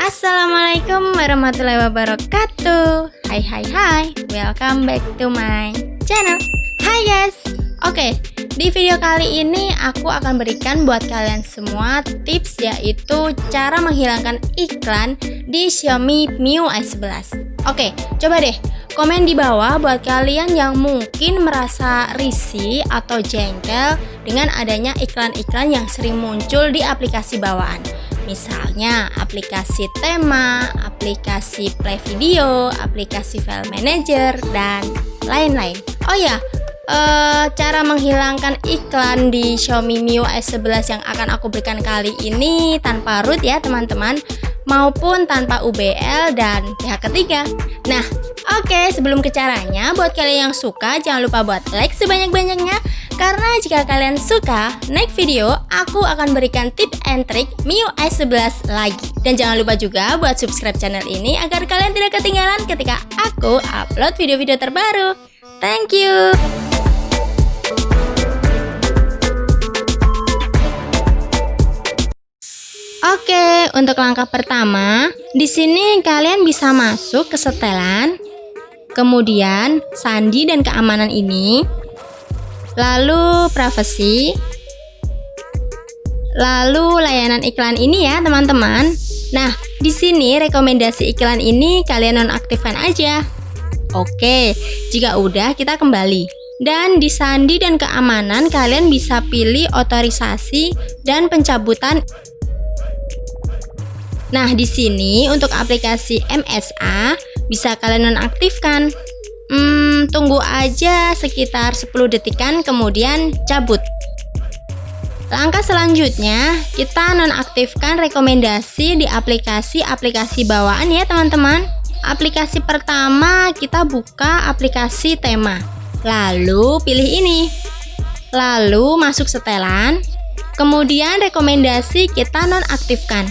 Assalamualaikum warahmatullahi wabarakatuh. Hai, welcome back to my channel. Hai guys. Oke, di video kali ini aku akan berikan buat kalian semua tips, yaitu cara menghilangkan iklan di Xiaomi MIUI 11. Oke, coba deh komen di bawah buat kalian yang mungkin merasa risih atau jengkel dengan adanya iklan-iklan yang sering muncul di aplikasi bawaan. Misalnya aplikasi tema, aplikasi play video, aplikasi file manager, dan lain-lain. Oh ya, cara menghilangkan iklan di Xiaomi MIUI 11 yang akan aku berikan kali ini tanpa root ya teman-teman, maupun tanpa UBL dan pihak ketiga. Nah, oke, sebelum ke caranya, buat kalian yang suka jangan lupa buat like sebanyak-banyaknya, karena jika kalian suka next video aku akan berikan tips and trick MIUI 11 lagi. Dan jangan lupa juga buat subscribe channel ini agar kalian tidak ketinggalan ketika aku upload video-video terbaru. Thank you. Oke, untuk langkah pertama, di sini kalian bisa masuk ke setelan, kemudian sandi dan keamanan ini, lalu privasi, lalu layanan iklan ini ya teman-teman. Nah, di sini rekomendasi iklan ini kalian nonaktifkan aja. Oke, jika udah kita kembali. Dan di sandi dan keamanan kalian bisa pilih otorisasi dan pencabutan. Nah, di sini untuk aplikasi MSA bisa kalian nonaktifkan. Tunggu aja sekitar 10 detikan kemudian cabut. Langkah selanjutnya, kita nonaktifkan rekomendasi di aplikasi-aplikasi bawaan ya teman-teman. Aplikasi pertama kita buka aplikasi tema. Lalu pilih ini. Lalu masuk setelan. Kemudian rekomendasi kita nonaktifkan.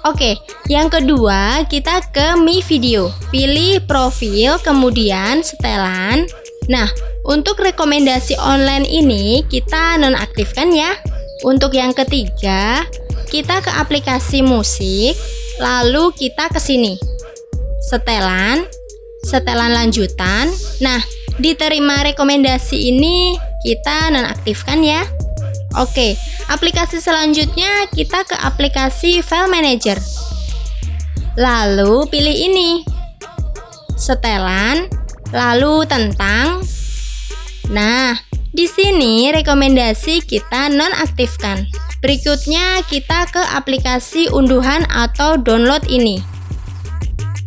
Oke, yang kedua kita ke Mi Video. Pilih profil, kemudian setelan. Nah, untuk rekomendasi online ini kita nonaktifkan ya. Untuk yang ketiga, kita ke aplikasi musik, lalu kita ke sini. Setelan, setelan lanjutan. Nah, diterima rekomendasi ini kita nonaktifkan ya. Oke, aplikasi selanjutnya kita ke aplikasi file manager. Lalu pilih ini. Setelan, lalu tentang. Nah, di sini rekomendasi kita nonaktifkan. Berikutnya kita ke aplikasi unduhan atau download ini.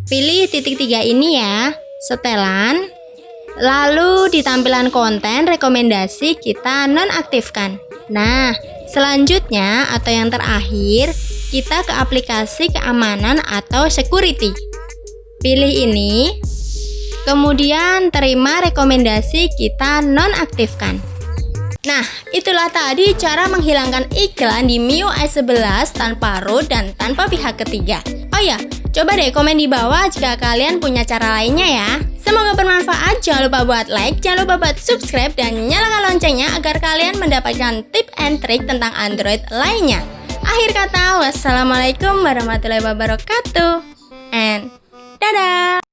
Pilih titik 3 ini ya. Setelan. Lalu di tampilan konten rekomendasi kita nonaktifkan. Nah, selanjutnya atau yang terakhir, kita ke aplikasi keamanan atau security. Pilih ini, kemudian terima rekomendasi kita nonaktifkan. Nah, itulah tadi cara menghilangkan iklan di MIUI 11 tanpa root dan tanpa pihak ketiga. Oh ya, coba deh komen di bawah jika kalian punya cara lainnya ya. Semoga bermanfaat, jangan lupa buat like, jangan lupa buat subscribe, dan nyalakan loncengnya agar kalian mendapatkan tips and trik tentang Android lainnya. Akhir kata, wassalamualaikum warahmatullahi wabarakatuh, and dadah!